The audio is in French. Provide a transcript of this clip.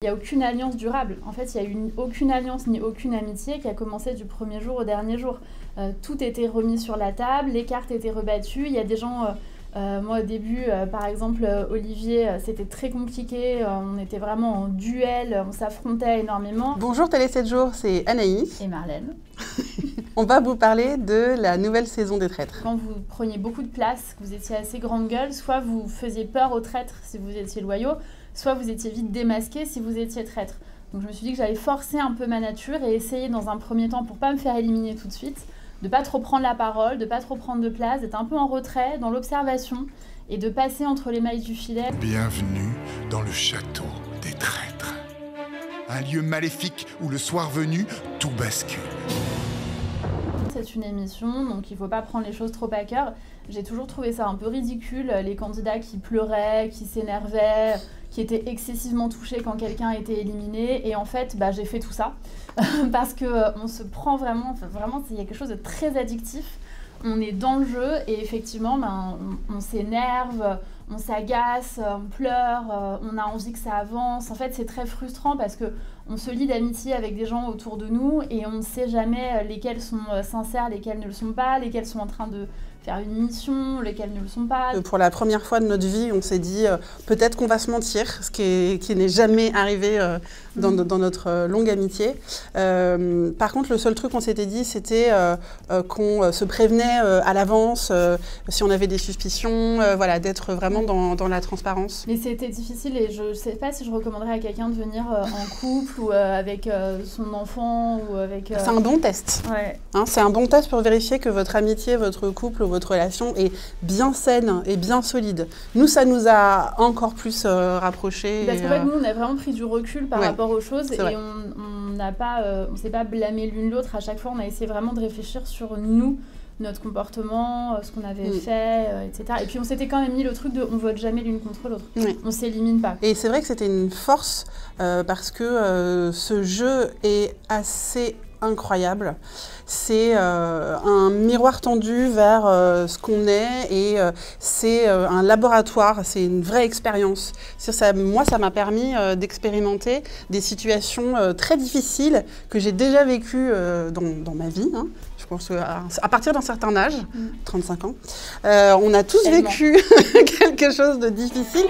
Il n'y a aucune alliance durable. En fait, il n'y a eu aucune alliance ni aucune amitié qui a commencé du premier jour au dernier jour. Tout était remis sur la table, les cartes étaient rebattues. Il y a des gens, moi au début, par exemple, Olivier, c'était très compliqué. On était vraiment en duel, on s'affrontait énormément. Bonjour Télé 7 jours, c'est Anaïs. Et Marlène. On va vous parler de la nouvelle saison des traîtres. Quand vous preniez beaucoup de place, que vous étiez assez grande gueule, soit vous faisiez peur aux traîtres si vous étiez loyaux, soit vous étiez vite démasqué si vous étiez traître. Donc je me suis dit que j'allais forcer un peu ma nature et essayer dans un premier temps, pour pas me faire éliminer tout de suite, de pas trop prendre la parole, de pas trop prendre de place, d'être un peu en retrait, dans l'observation et de passer entre les mailles du filet. Bienvenue dans le château des traîtres. Un lieu maléfique où le soir venu, tout bascule. C'est une émission, donc il ne faut pas prendre les choses trop à cœur. J'ai toujours trouvé ça un peu ridicule, les candidats qui pleuraient, qui s'énervaient, qui étaient excessivement touchés quand quelqu'un était éliminé. Et en fait, j'ai fait tout ça parce qu'on se prend vraiment, il y a quelque chose de très addictif. On est dans le jeu et effectivement, on s'énerve, on s'agace, on pleure, on a envie que ça avance. En fait, c'est très frustrant parce qu'on se lie d'amitié avec des gens autour de nous et on ne sait jamais lesquels sont sincères, lesquels ne le sont pas, lesquels sont en train de faire une mission, lesquels ne le sont pas. Pour la première fois de notre vie, on s'est dit peut-être qu'on va se mentir, ce qui n'est jamais arrivé dans notre longue amitié. Par contre, le seul truc qu'on s'était dit, c'était qu'on se prévenait à l'avance si on avait des suspicions, voilà, d'être vraiment dans la transparence. Mais c'était difficile et je ne sais pas si je recommanderais à quelqu'un de venir en couple ou avec son enfant ou avec... C'est un bon test. Ouais. Hein, c'est un bon test pour vérifier que votre amitié, votre couple ou votre relation est bien saine et bien solide. Nous, ça nous a encore plus rapprochés. Parce qu'en fait, nous, on a vraiment pris du recul par rapport aux choses et vrai. on s'est pas blâmé l'une l'autre. À chaque fois, on a essayé vraiment de réfléchir sur nous, notre comportement, ce qu'on avait fait, etc. Et puis, on s'était quand même mis le truc de on vote jamais l'une contre l'autre. Oui. On s'élimine pas. Et c'est vrai que c'était une force parce que ce jeu est assez incroyable. C'est un miroir tendu vers ce qu'on est et c'est un laboratoire, c'est une vraie expérience. Moi, ça m'a permis d'expérimenter des situations très difficiles que j'ai déjà vécues dans ma vie. Hein. Je pense qu'à partir d'un certain âge, 35 ans, on a tous vécu quelque chose de difficile.